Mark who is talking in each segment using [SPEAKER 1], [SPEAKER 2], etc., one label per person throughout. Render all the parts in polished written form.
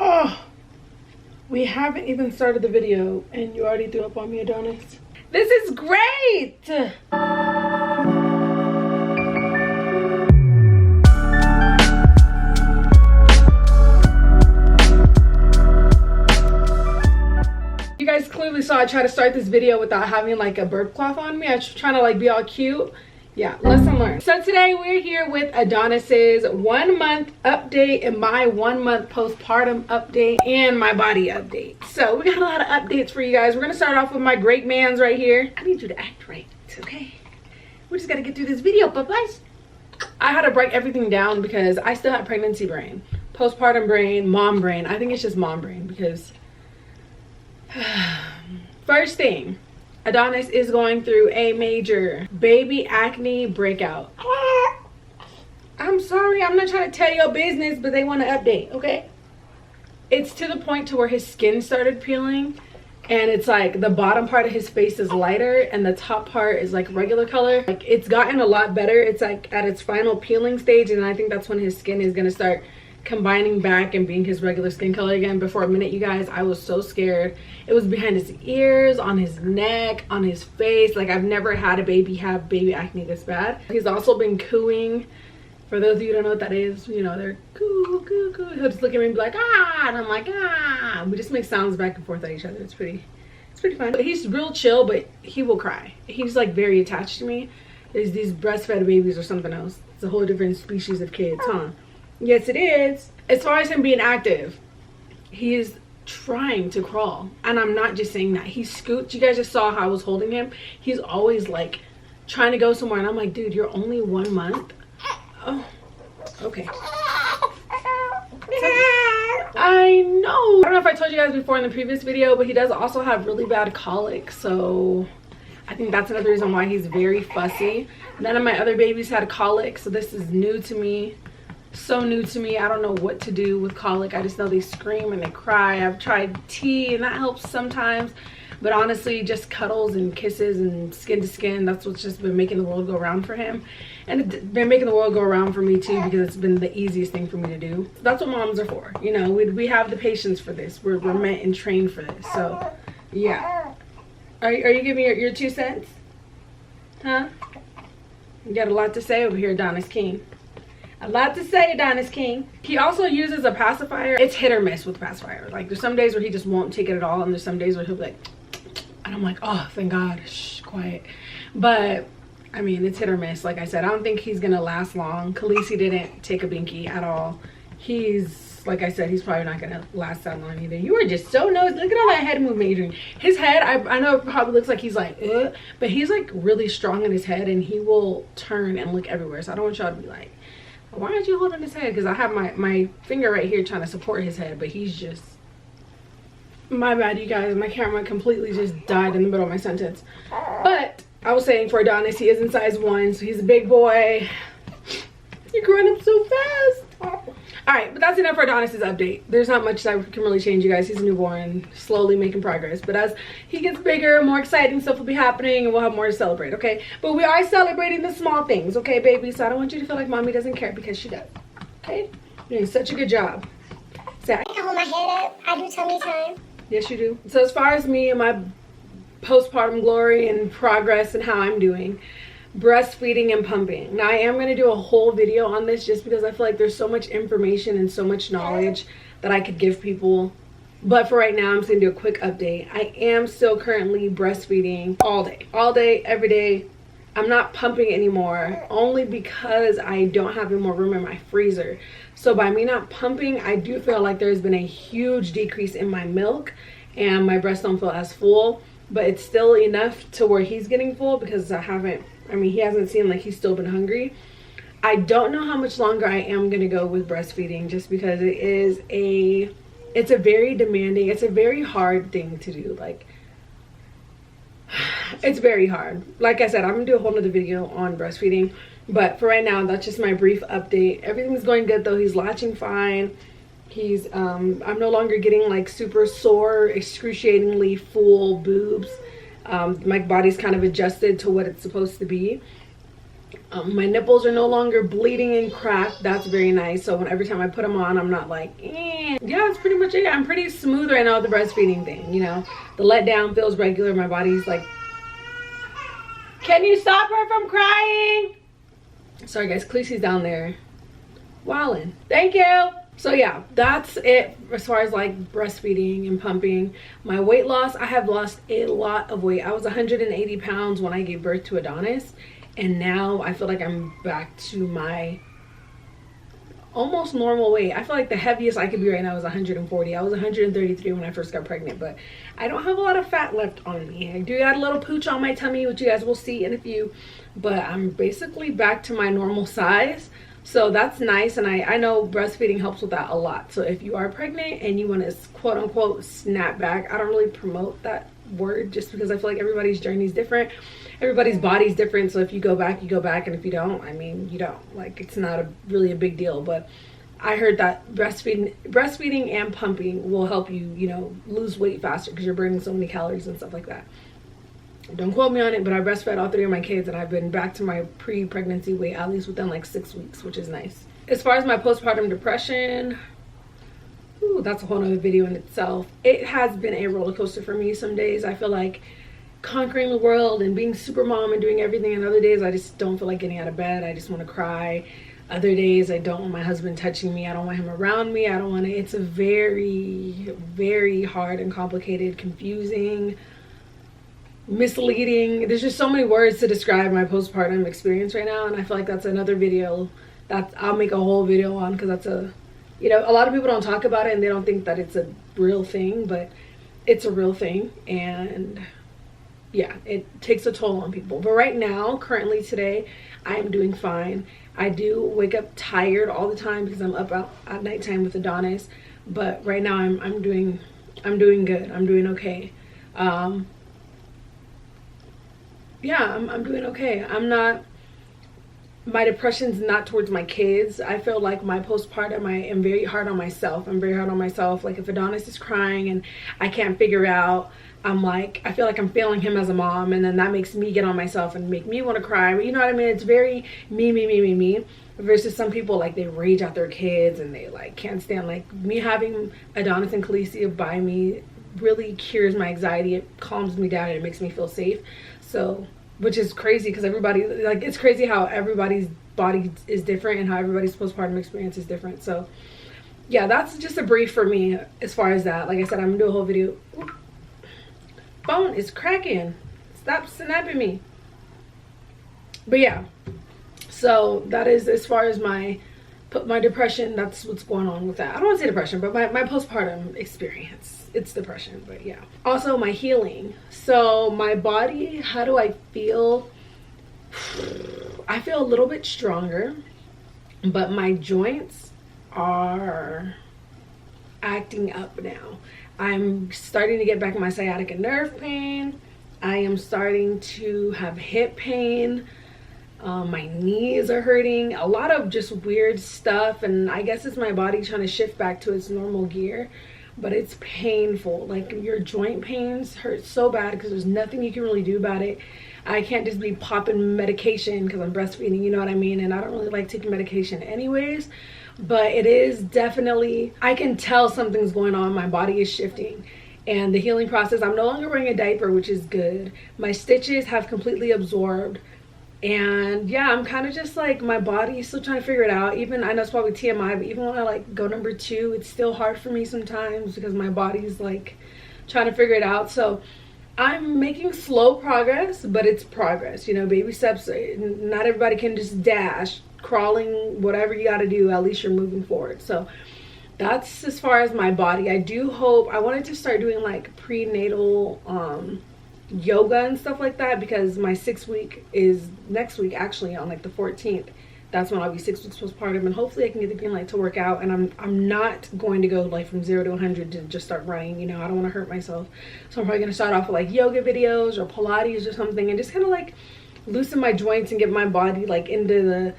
[SPEAKER 1] Oh, we haven't even started the video and you already threw up on me, Adonis. This is great. You guys clearly saw I try to start this video without having like a burp cloth on me. I was trying to like be all cute. Yeah, lesson learned. So today we're here with Adonis's 1 month update and my 1 month postpartum update and my body update. So we got a lot of updates for you guys. We're gonna start off with my great mans right here. I need you to act right, okay? We just gotta get through this video, guys. I had to break everything down because I still have pregnancy brain, postpartum brain, mom brain. I think it's just mom brain because first thing, Adonis is going through a major baby acne breakout. I'm sorry, I'm not trying to tell your business, but they want to update, okay? It's to the point to where his skin started peeling, and it's like the bottom part of his face is lighter and the top part is like regular color. Like, it's gotten a lot better. It's like at its final peeling stage, and I think that's when his skin is gonna start combining back and being his regular skin color again. But for a minute, you guys, I was so scared. It was behind his ears, on his neck, on his face. Like, I've never had a baby have baby acne this bad. He's also been cooing. For those of you who don't know what that is, you know, they're coo, coo, coo. He'll just look at me and be like, ah, and I'm like, ah. We just make sounds back and forth at each other. It's pretty fun. But he's real chill, but he will cry. He's like very attached to me. There's these breastfed babies or something else. It's a whole different species of kids, huh? Yes, it is. As far as him being active, he is trying to crawl. And I'm not just saying that. He scoots. You guys just saw how I was holding him. He's always like trying to go somewhere. And I'm like, dude, you're only 1 month. Oh, okay. I know. I don't know if I told you guys before in the previous video, but he does also have really bad colic. So I think that's another reason why he's very fussy. None of my other babies had colic, so this is new to me. So new to me. I don't know what to do with colic. I just know they scream and they cry. I've tried tea and that helps sometimes, but honestly, just cuddles and kisses and skin to skin, that's what's just been making the world go around for him. And it's been making the world go around for me too, because it's been the easiest thing for me to do. That's what moms are for, you know. We have the patience for this. We're meant and trained for this. So yeah, are you giving your 2 cents, huh? You got a lot to say over here, Adonis King. A lot to say, Adonis King. He also uses a pacifier. It's hit or miss with pacifier. Like, there's some days where he just won't take it at all, and there's some days where he'll be like, and I'm like, oh, thank God, shh, quiet. But I mean, it's hit or miss. Like I said, I don't think he's gonna last long. Khaleesi didn't take a binky at all. He's, like I said, he's probably not gonna last that long either. You are just so nosy. Look at all that head movement you're doing. His head, I know it probably looks like he's like, but he's like really strong in his head, and he will turn and look everywhere. So I don't want y'all to be like, why aren't you holding his head? Because I have my finger right here trying to support his head, but he's just, my bad, you guys. My camera completely just died in the middle of my sentence. But I was saying, for Adonis, he is in size 1, so he's a big boy. You're growing up so fast. All right, but that's enough for Adonis's update. There's not much that can really change, you guys. He's a newborn, slowly making progress. But as he gets bigger, more exciting stuff will be happening, and we'll have more to celebrate, okay? But we are celebrating the small things, okay, baby? So I don't want you to feel like mommy doesn't care, because she does, okay? You're doing such a good job. So
[SPEAKER 2] I hold my head up. I do tummy time.
[SPEAKER 1] Yes, you do. So as far as me and my postpartum glory and progress and how I'm doing, breastfeeding and pumping. Now I am going to do a whole video on this just because I feel like there's so much information and so much knowledge that I could give people. But for right now, I'm just going to do a quick update. I am still currently breastfeeding all day, every day. I'm not pumping anymore, only because I don't have any more room in my freezer. So by me not pumping, I do feel like there's been a huge decrease in my milk and my breasts don't feel as full. But it's still enough to where he's getting full, because he hasn't seemed like he's still been hungry. I don't know how much longer I am going to go with breastfeeding, just because it's a very demanding, it's a very hard thing to do. Like, it's very hard. Like I said, I'm going to do a whole nother video on breastfeeding. But for right now, that's just my brief update. Everything's going good though. He's latching fine. He's I'm no longer getting like super sore, excruciatingly full boobs. My body's kind of adjusted to what it's supposed to be. My nipples are no longer bleeding and cracked. That's very nice. So every time I put them on, I'm not like, eh. Yeah, that's pretty much it. I'm pretty smooth right now with the breastfeeding thing. You know, the letdown feels regular. My body's like, can you stop her from crying? Sorry guys, Khaleesi's down there wilding. Thank you. So yeah, that's it as far as like breastfeeding and pumping. My weight loss, I have lost a lot of weight. I was 180 pounds when I gave birth to Adonis, and now I feel like I'm back to my almost normal weight. I feel like the heaviest I could be right now is 140. I was 133 when I first got pregnant, but I don't have a lot of fat left on me. I do got a little pooch on my tummy, which you guys will see in a few, but I'm basically back to my normal size. So that's nice, and I know breastfeeding helps with that a lot. So if you are pregnant and you want to quote unquote snap back, I don't really promote that word just because I feel like everybody's journey is different, everybody's body's different. So if you go back, you go back, and if you don't, I mean, you don't. Like, it's not really a big deal. But I heard that breastfeeding and pumping will help you, you know, lose weight faster because you're burning so many calories and stuff like that. Don't quote me on it, but I breastfed all 3 of my kids, and I've been back to my pre-pregnancy weight at least within like 6 weeks, which is nice. As far as my postpartum depression, ooh, that's a whole nother video in itself. It has been a roller coaster for me. Some days I feel like conquering the world and being super mom and doing everything, and other days I just don't feel like getting out of bed. I just want to cry. Other days I don't want my husband touching me. I don't want him around me. I don't want to. It's a very, very hard and complicated, confusing, misleading. There's just so many words to describe my postpartum experience right now, and I feel like that's another video that I'll make a whole video on, because that's a, you know, a lot of people don't talk about it and they don't think that it's a real thing, but it's a real thing. And yeah, it takes a toll on people. But right now, currently today, I am doing fine. I do wake up tired all the time because I'm up at nighttime with Adonis, but right now I'm doing good. I'm doing okay. Yeah, I'm doing okay. I'm not, my depression's not towards my kids. I feel like my postpartum, I am very hard on myself. I'm very hard on myself. Like if Adonis is crying and I can't figure out, I'm like, I feel like I'm failing him as a mom, and then that makes me get on myself and make me want to cry. You know what I mean? It's very me. Versus some people, like, they rage at their kids and they like can't stand. Like me having Adonis and Khaleesi by me really cures my anxiety. It calms me down and it makes me feel safe. So, which is crazy because everybody, like, it's crazy how everybody's body is different and how everybody's postpartum experience is different. So yeah, that's just a brief for me as far as that. Like I said, I'm gonna do a whole video. Oop. Phone is cracking. Stop snapping me. But yeah, so that is as far as my depression. That's what's going on with that. I don't want to say depression, but my postpartum experience. It's depression, but yeah. Also my healing. So my body, how do I feel? I feel a little bit stronger, but my joints are acting up now. I'm starting to get back my sciatica nerve pain. I am starting to have hip pain. My knees are hurting. A lot of just weird stuff, and I guess it's my body trying to shift back to its normal gear. But it's painful. Like, your joint pains hurt so bad because there's nothing you can really do about it. I can't just be popping medication because I'm breastfeeding, you know what I mean? And I don't really like taking medication anyways. But it is definitely, I can tell something's going on. My body is shifting. And the healing process, I'm no longer wearing a diaper, which is good. My stitches have completely absorbed. And yeah, I'm kind of just like, my body's still trying to figure it out. Even, I know it's probably TMI, but even when I like go number 2, it's still hard for me sometimes because my body's like trying to figure it out. So I'm making slow progress, but it's progress, you know, baby steps. Not everybody can just dash, crawling, whatever you got to do, at least you're moving forward. So that's as far as my body. I do hope, I wanted to start doing like prenatal yoga and stuff like that, because my 6th week is next week, actually on like the 14th. That's when I'll be 6 weeks postpartum, and hopefully I can get the green light to work out. And I'm not going to go like from 0 to 100 to just start running, you know. I don't want to hurt myself, so I'm probably gonna start off with like yoga videos or Pilates or something, and just kind of like loosen my joints and get my body like into the,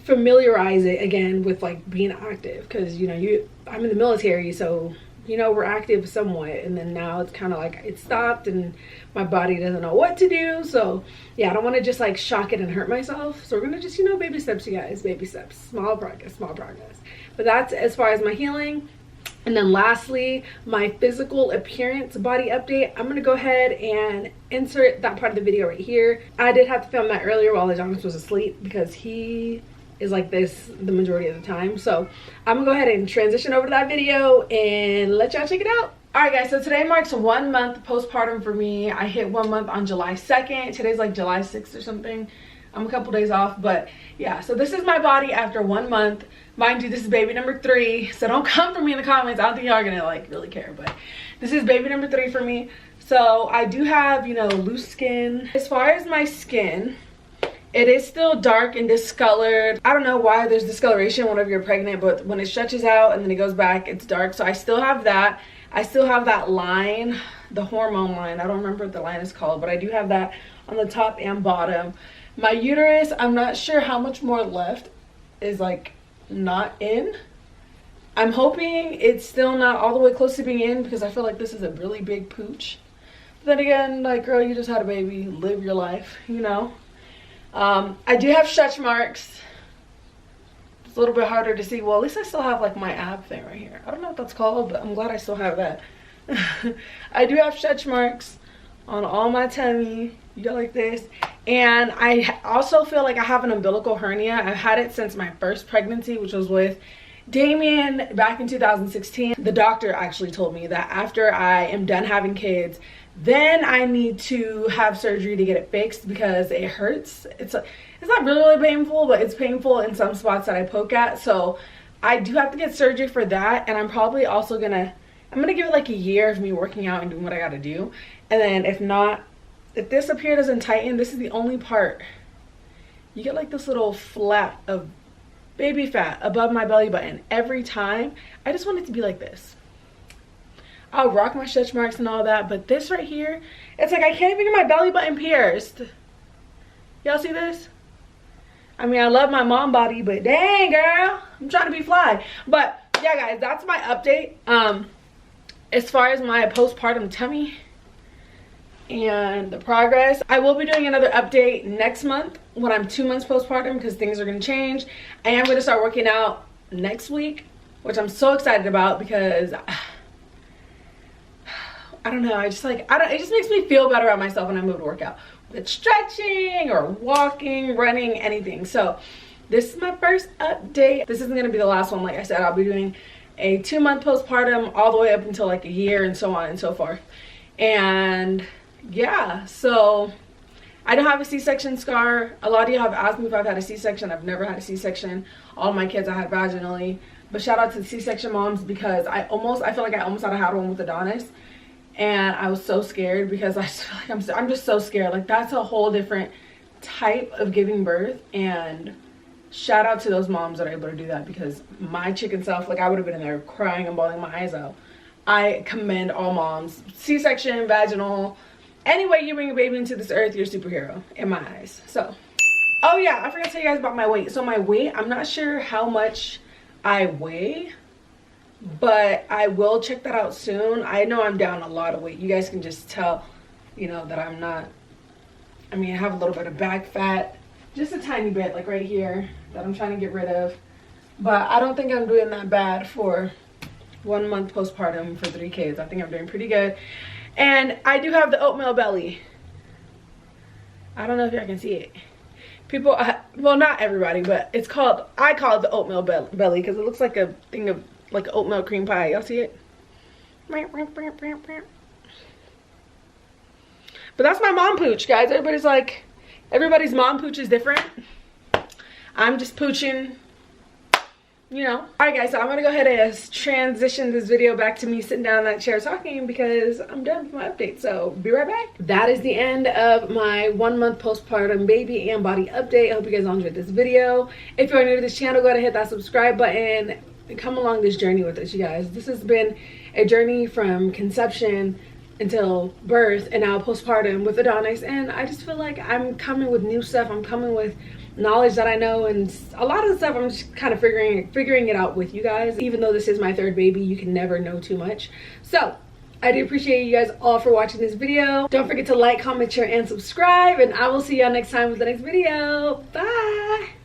[SPEAKER 1] familiarize it again with like being active, because you know, I'm in the military, so you know, we're active somewhat, and then now it's kind of like it stopped and my body doesn't know what to do. So yeah, I don't want to just like shock it and hurt myself. So we're gonna just, you know, baby steps, you guys, baby steps, small progress, small progress. But that's as far as my healing. And then lastly, my physical appearance body update. I'm gonna go ahead and insert that part of the video right here. I did have to film that earlier while Adonis was asleep because he is like this the majority of the time. So I'm gonna go ahead and transition over to that video and let y'all check it out. All right guys, so today marks 1 month postpartum for me. I hit 1 month on July 2nd. Today's like July 6th or something. I'm a couple days off, but yeah, so this is my body after 1 month. Mind you, this is baby number 3, so don't come for me in the comments. I don't think y'all are gonna like really care, but this is baby number 3 for me. So I do have, you know, loose skin. As far as my skin, it is still dark and discolored. I don't know why there's discoloration whenever you're pregnant, but when it stretches out and then it goes back, it's dark. So I still have that. I still have that line, the hormone line. I don't remember what the line is called, but I do have that on the top and bottom. My uterus, I'm not sure how much more left is like not in. I'm hoping it's still not all the way close to being in because I feel like this is a really big pooch. But then again, like, girl, you just had a baby, live your life, you know. I do have stretch marks. It's a little bit harder to see. Well, at least I still have like my ab thing right here. I don't know what that's called, but I'm glad I still have that. I do have stretch marks on all my tummy. You go like this. And I also feel like I have an umbilical hernia. I've had it since my first pregnancy, which was with Damien back in 2016. The doctor actually told me that after I am done having kids, then I need to have surgery to get it fixed because it hurts. It's not really painful, but it's painful in some spots that I poke at. So I do have to get surgery for that. And I'm probably also gonna give it like a year of me working out and doing what I gotta do. And then if not, if this up here doesn't tighten, this is the only part. You get like this little flap of baby fat above my belly button every time. I just want it to be like this. I'll rock my stretch marks and all that, but this right here, it's like I can't even get my belly button pierced. Y'all see this? I mean, I love my mom body, but dang, girl, I'm trying to be fly. But yeah, guys, that's my update. As far as my postpartum tummy and the progress, I will be doing another update next month when I'm 2 months postpartum because things are going to change. I am going to start working out next week, which I'm so excited about because I don't know, it just makes me feel better about myself when I move to work out with stretching or walking, running, anything. So this is my first update. This isn't going to be the last one. Like I said, I'll be doing a 2 month postpartum all the way up until like a year and so on and so forth. And yeah, so I don't have a C-section scar. A lot of you have asked me if I've had a C-section. I've never had a C-section. All my kids I had vaginally. But shout out to the C-section moms because I feel like I almost had one with Adonis. And I was so scared because I just feel like I'm just so scared. Like that's a whole different type of giving birth. And shout out to those moms that are able to do that because my chicken self, like I would have been in there crying and bawling my eyes out. I commend all moms. C-section, vaginal, any way you bring a baby into this earth, you're a superhero in my eyes. So, oh yeah, I forgot to tell you guys about my weight. So my weight, I'm not sure how much I weigh, but I will check that out soon. I know I'm down a lot of weight. You guys can just tell, you know, that I'm not, I mean, I have a little bit of back fat, just a tiny bit, like right here, that I'm trying to get rid of. But I don't think I'm doing that bad for 1 month postpartum for 3 kids. I think I'm doing pretty good. And I do have the oatmeal belly. I don't know if y'all can see it. People, well, not everybody, but I call it the oatmeal belly because it looks like a thing of like oatmeal cream pie. Y'all see it? But that's my mom pooch, guys. Everybody's mom pooch is different. I'm just pooching, you know. Alright guys, so I'm gonna go ahead and transition this video back to me sitting down in that chair talking because I'm done with my update. So be right back. That is the end of my 1 month postpartum baby and body update. I hope you guys all enjoyed this video. If you're new to this channel, go ahead and hit that subscribe button and come along this journey with us, you guys. This has been a journey from conception until birth and now postpartum with Adonis, and I just feel like I'm coming with new stuff. I'm coming with knowledge that I know, and a lot of the stuff I'm just kind of figuring it out with you guys. Even though this is my third baby, you can never know too much. So I do appreciate you guys all for watching this video. Don't forget to like, comment, share, and subscribe, and I will see y'all next time with the next video. Bye.